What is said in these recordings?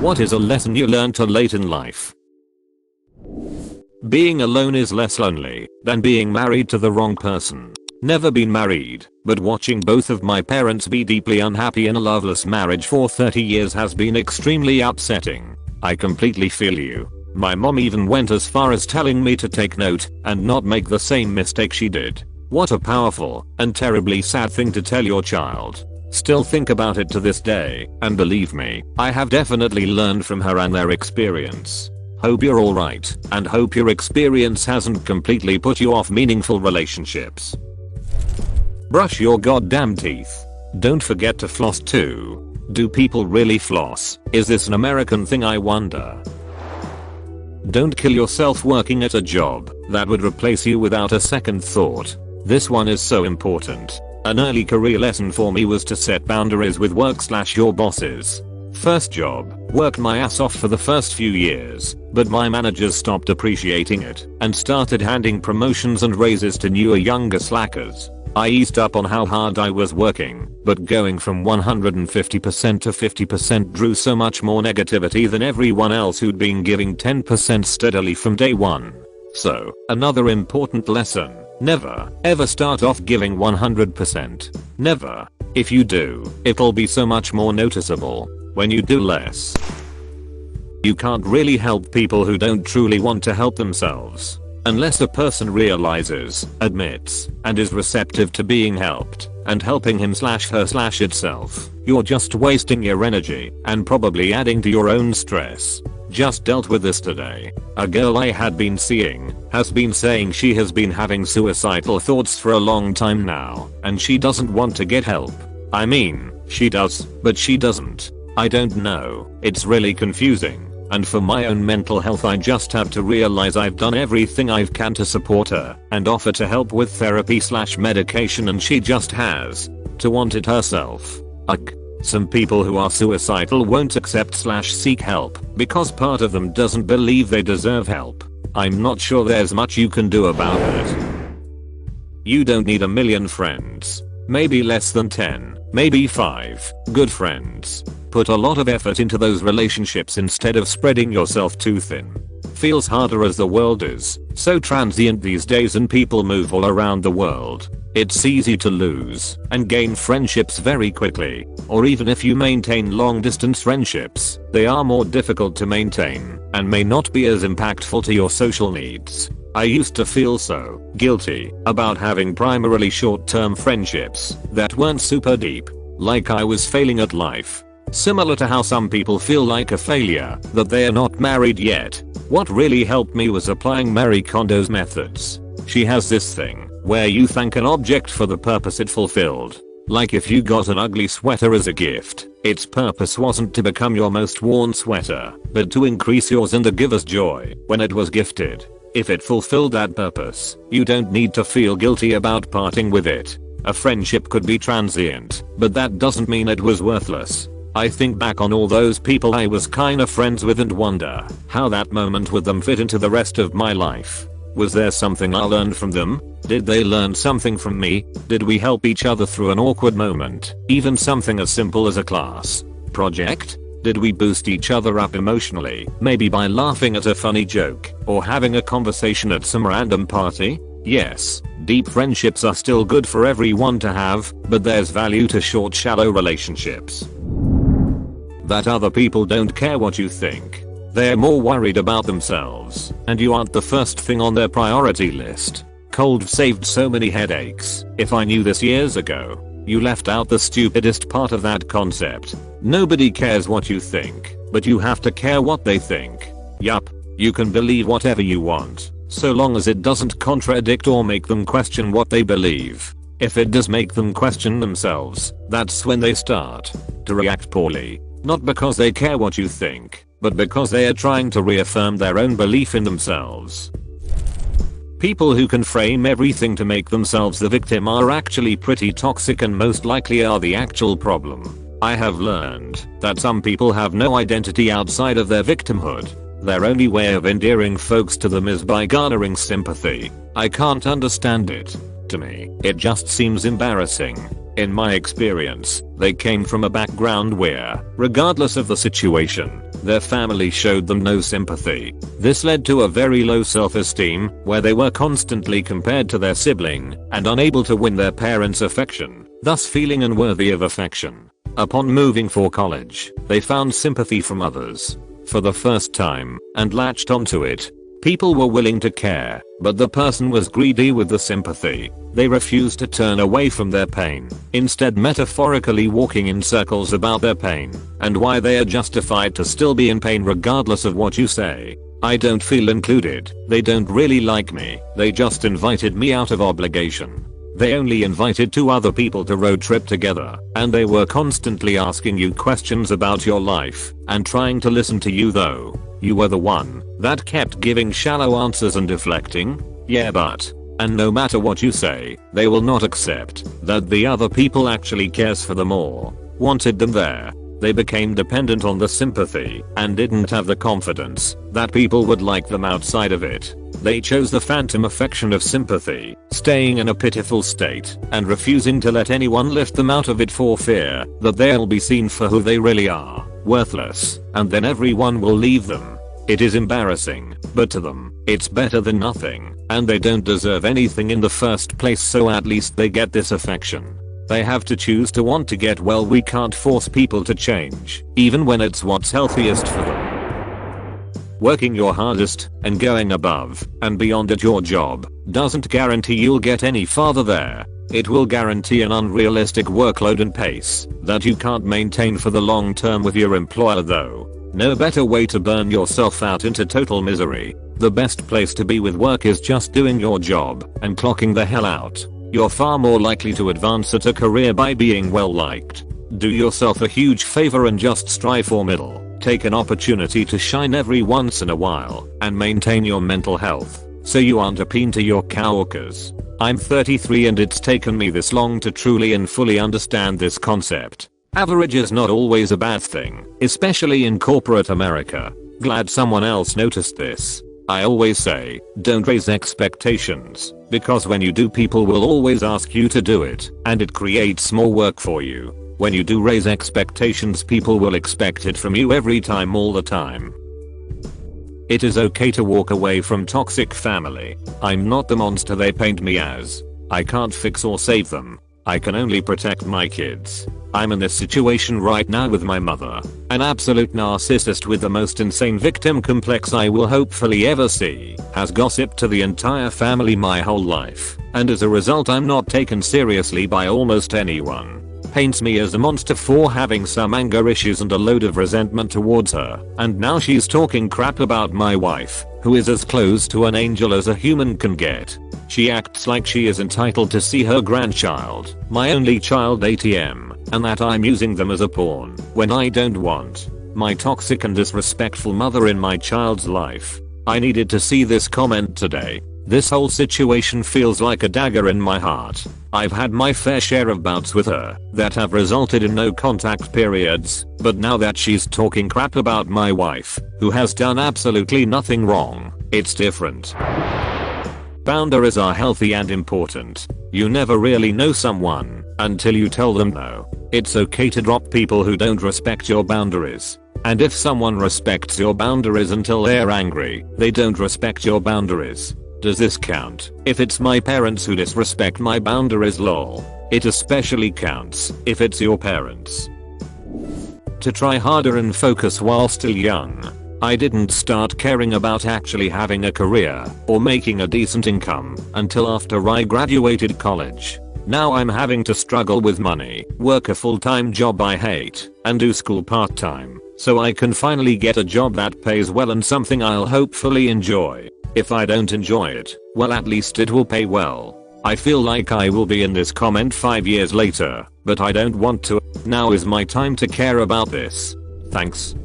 What is a lesson you learned too late in life? Being alone is less lonely than being married to the wrong person. Never been married, but watching both of my parents be deeply unhappy in a loveless marriage for 30 years has been extremely upsetting. I completely feel you. My mom even went as far as telling me to take note and not make the same mistake she did. What a powerful and terribly sad thing to tell your child. Still think about it to this day, and believe me, I have definitely learned from her and their experience. Hope you're alright, and hope your experience hasn't completely put you off meaningful relationships. Brush your goddamn teeth. Don't forget to floss too. Do people really floss? Is this an American thing, I wonder? Don't kill yourself working at a job that would replace you without a second thought. This one is so important. An early career lesson for me was to set boundaries with work/your bosses. First job, worked my ass off for the first few years, but my managers stopped appreciating it and started handing promotions and raises to newer younger slackers. I eased up on how hard I was working, but going from 150% to 50% drew so much more negativity than everyone else who'd been giving 10% steadily from day one. So, another important lesson. Never, ever start off giving 100%. Never. If you do, it'll be so much more noticeable when you do less. You can't really help people who don't truly want to help themselves. Unless a person realizes, admits, and is receptive to being helped, and helping him/her/itself, you're just wasting your energy, and probably adding to your own stress. Just dealt with this today. A girl I had been seeing has been saying she has been having suicidal thoughts for a long time now, and she doesn't want to get help. I mean, she does, but she doesn't. I don't know. It's really confusing. And for my own mental health, I just have to realize I've done everything I can to support her and offer to help with therapy/medication, and she just has to want it herself. Some people who are suicidal won't accept/seek help because part of them doesn't believe they deserve help. I'm not sure there's much you can do about it. You don't need a million friends. Maybe less than 10, maybe 5 good friends. Put a lot of effort into those relationships instead of spreading yourself too thin. Feels harder as the world is so transient these days and people move all around the world. It's easy to lose and gain friendships very quickly, or even if you maintain long distance friendships, they are more difficult to maintain and may not be as impactful to your social needs. I used to feel so guilty about having primarily short-term friendships that weren't super deep, like I was failing at life. Similar to how some people feel like a failure that they are not married yet. What really helped me was applying Marie Kondo's methods. She has this thing where you thank an object for the purpose it fulfilled. Like if you got an ugly sweater as a gift, its purpose wasn't to become your most worn sweater, but to increase yours and the giver's joy when it was gifted. If it fulfilled that purpose, you don't need to feel guilty about parting with it. A friendship could be transient, but that doesn't mean it was worthless. I think back on all those people I was kinda friends with and wonder how that moment with them fit into the rest of my life. Was there something I learned from them? Did they learn something from me? Did we help each other through an awkward moment? Even something as simple as a class project? Did we boost each other up emotionally, maybe by laughing at a funny joke, or having a conversation at some random party? Yes, deep friendships are still good for everyone to have, but there's value to short, shallow relationships. That other people don't care what you think. They're more worried about themselves, and you aren't the first thing on their priority list. Cold saved so many headaches. If I knew this years ago. You left out the stupidest part of that concept. Nobody cares what you think, but you have to care what they think. Yup, you can believe whatever you want, so long as it doesn't contradict or make them question what they believe. If it does make them question themselves, that's when they start to react poorly. Not because they care what you think, but because they are trying to reaffirm their own belief in themselves. People who can frame everything to make themselves the victim are actually pretty toxic and most likely are the actual problem. I have learned that some people have no identity outside of their victimhood. Their only way of endearing folks to them is by garnering sympathy. I can't understand it. To me, it just seems embarrassing. In my experience, they came from a background where, regardless of the situation, Their family showed them no sympathy. This led to a very low self-esteem, where they were constantly compared to their sibling and unable to win their parents' affection, thus feeling unworthy of affection. Upon moving for college, they found sympathy from others for the first time and latched onto it. People were willing to care, but the person was greedy with the sympathy. They refused to turn away from their pain, instead metaphorically walking in circles about their pain and why they are justified to still be in pain regardless of what you say. I don't feel included. They don't really like me. They just invited me out of obligation. They only invited 2 other people to road trip together, and they were constantly asking you questions about your life and trying to listen to you, though you were the one that kept giving shallow answers and deflecting. Yeah, but, and no matter what you say, they will not accept that the other people actually cares for them or wanted them there. They became dependent on the sympathy and didn't have the confidence that people would like them outside of it. They chose the phantom affection of sympathy, staying in a pitiful state and refusing to let anyone lift them out of it for fear that they'll be seen for who they really are, worthless, and then everyone will leave them. It is embarrassing, but to them, it's better than nothing, and they don't deserve anything in the first place, so at least they get this affection. They have to choose to want to get well. We can't force people to change, even when it's what's healthiest for them. Working your hardest and going above and beyond at your job doesn't guarantee you'll get any farther there. It will guarantee an unrealistic workload and pace that you can't maintain for the long term with your employer, though. No better way to burn yourself out into total misery. The best place to be with work is just doing your job and clocking the hell out. You're far more likely to advance at a career by being well liked. Do yourself a huge favor and just strive for middle. Take an opportunity to shine every once in a while and maintain your mental health so you aren't a pain to your coworkers. I'm 33 and it's taken me this long to truly and fully understand this concept. Average is not always a bad thing, especially in corporate America. Glad someone else noticed this. I always say, don't raise expectations, because when you do, people will always ask you to do it, and it creates more work for you. When you do raise expectations, people will expect it from you every time, all the time. It is okay to walk away from toxic family. I'm not the monster they paint me as. I can't fix or save them. I can only protect my kids. I'm in this situation right now with my mother, an absolute narcissist with the most insane victim complex I will hopefully ever see, has gossiped to the entire family my whole life, and as a result I'm not taken seriously by almost anyone. Paints me as a monster for having some anger issues and a load of resentment towards her, and now she's talking crap about my wife, who is as close to an angel as a human can get. She acts like she is entitled to see her grandchild, my only child, ATM, and that I'm using them as a pawn when I don't want my toxic and disrespectful mother in my child's life. I needed to see this comment today. This whole situation feels like a dagger in my heart. I've had my fair share of bouts with her that have resulted in no contact periods, but now that she's talking crap about my wife, who has done absolutely nothing wrong, it's different. Boundaries are healthy and important. You never really know someone until you tell them no. It's okay to drop people who don't respect your boundaries. And if someone respects your boundaries until they're angry, they don't respect your boundaries. Does this count? If it's my parents who disrespect my boundaries, lol. It especially counts if it's your parents. To try harder and focus while still young. I didn't start caring about actually having a career or making a decent income until after I graduated college. Now I'm having to struggle with money, work a full-time job I hate, and do school part-time, so I can finally get a job that pays well and something I'll hopefully enjoy. If I don't enjoy it, well, at least it will pay well. I feel like I will be in this comment 5 years later, but I don't want to. Now is my time to care about this. Thanks.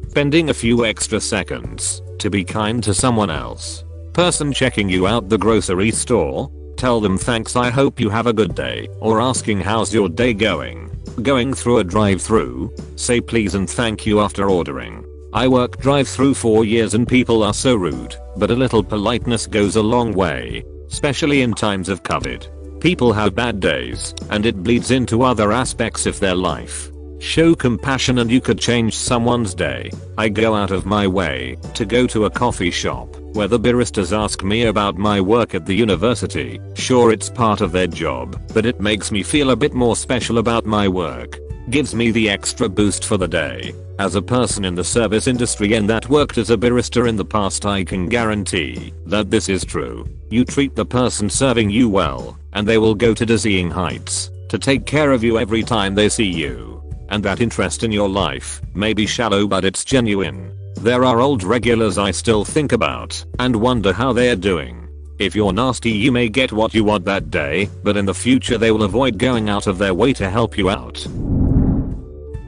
Spending a few extra seconds to be kind to someone else. Person checking you out the grocery store. Tell them thanks, I hope you have a good day, or asking how's your day going. Going through a drive-through. Say please and thank you after ordering. I worked drive-through for years and people are so rude, but a little politeness goes a long way, especially in times of COVID. People have bad days, and it bleeds into other aspects of their life. Show compassion and you could change someone's day. I go out of my way to go to a coffee shop where the baristas ask me about my work at the university. Sure, it's part of their job, but it makes me feel a bit more special about my work. Gives me the extra boost for the day. As a person in the service industry and that worked as a barista in the past, I can guarantee that this is true. You treat the person serving you well, and they will go to dizzying heights to take care of you every time they see you. And that interest in your life may be shallow, but it's genuine. There are old regulars I still think about and wonder how they are doing. If you're nasty, you may get what you want that day, but in the future they will avoid going out of their way to help you out.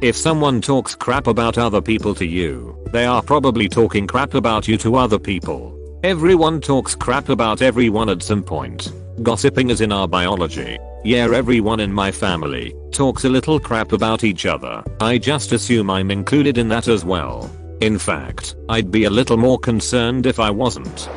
If someone talks crap about other people to you, they are probably talking crap about you to other people. Everyone talks crap about everyone at some point. Gossiping is in our biology. Yeah, everyone in my family talks a little crap about each other. I just assume I'm included in that as well. In fact, I'd be a little more concerned if I wasn't.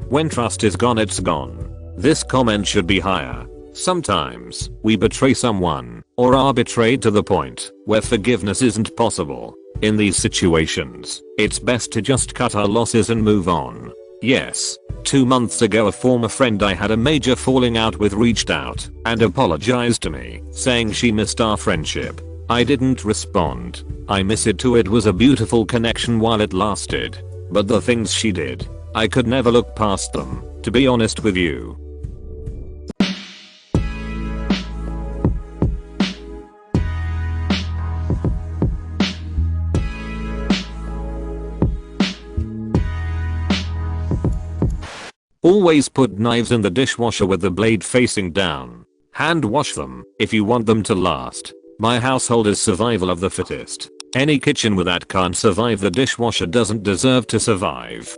When trust is gone, it's gone. This comment should be higher. Sometimes we betray someone or are betrayed to the point where forgiveness isn't possible. In these situations, it's best to just cut our losses and move on. Yes, 2 months ago a former friend I had a major falling out with reached out and apologized to me, saying she missed our friendship. I didn't respond. I miss it too. It was a beautiful connection while it lasted. But the things she did, I could never look past them, to be honest with you. Always put knives in the dishwasher with the blade facing down. Hand wash them if you want them to last. My household is survival of the fittest. Any kitchen with that can't survive the dishwasher doesn't deserve to survive.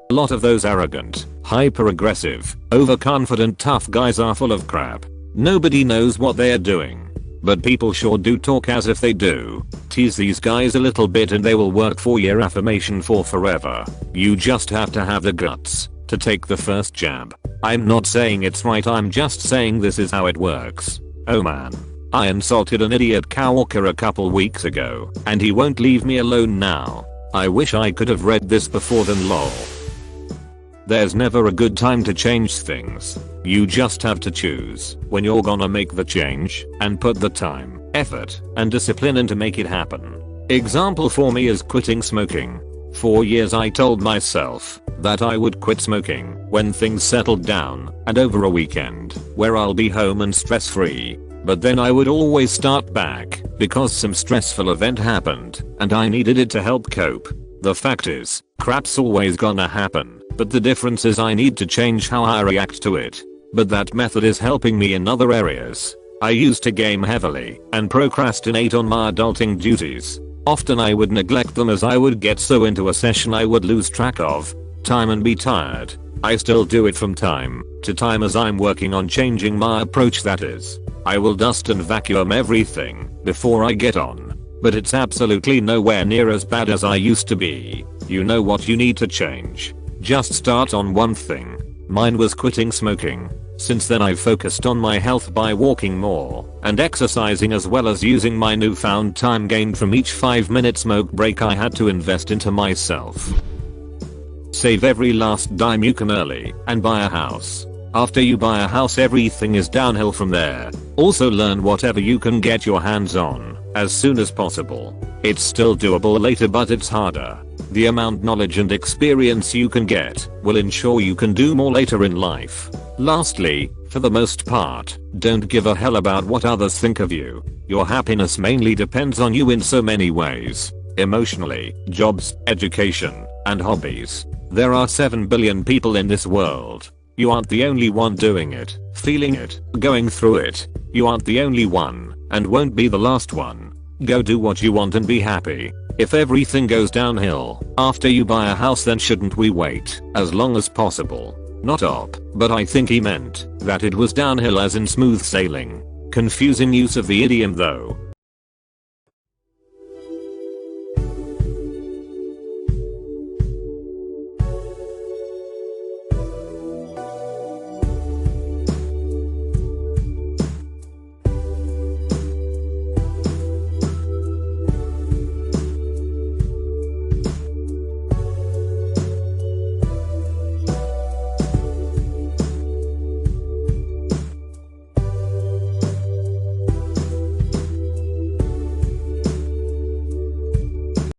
A lot of those arrogant, hyper-aggressive, overconfident tough guys are full of crap. Nobody knows what they are doing. But people sure do talk as if they do. Tease these guys a little bit and they will work for your affirmation for forever. You just have to have the guts to take the first jab. I'm not saying it's right, I'm just saying this is how it works. Oh man. I insulted an idiot coworker a couple weeks ago, and he won't leave me alone now. I wish I could have read this before then, lol. There's never a good time to change things. You just have to choose when you're gonna make the change and put the time, effort, and discipline in to make it happen. Example for me is quitting smoking. For years I told myself that I would quit smoking when things settled down and over a weekend where I'll be home and stress free. But then I would always start back because some stressful event happened and I needed it to help cope. The fact is, crap's always gonna happen, but the difference is I need to change how I react to it. But that method is helping me in other areas. I used to game heavily and procrastinate on my adulting duties. Often I would neglect them as I would get so into a session I would lose track of time and be tired. I still do it from time to time as I'm working on changing my approach, that is. I will dust and vacuum everything before I get on. But it's absolutely nowhere near as bad as I used to be. You know what you need to change. Just start on one thing. Mine was quitting smoking. Since then I've focused on my health by walking more and exercising, as well as using my newfound time gained from each 5-minute smoke break I had to invest into myself. Save every last dime you can early and buy a house. After you buy a house, everything is downhill from there. Also learn whatever you can get your hands on as soon as possible. It's still doable later, but it's harder. The amount knowledge and experience you can get will ensure you can do more later in life. Lastly, for the most part, don't give a hell about what others think of you. Your happiness mainly depends on you in so many ways. Emotionally, jobs, education, and hobbies. There are 7 billion people in this world. You aren't the only one doing it, feeling it, going through it. You aren't the only one, and won't be the last one. Go do what you want and be happy. If everything goes downhill after you buy a house, then shouldn't we wait as long as possible? Not up, but I think he meant that it was downhill as in smooth sailing. Confusing use of the idiom though.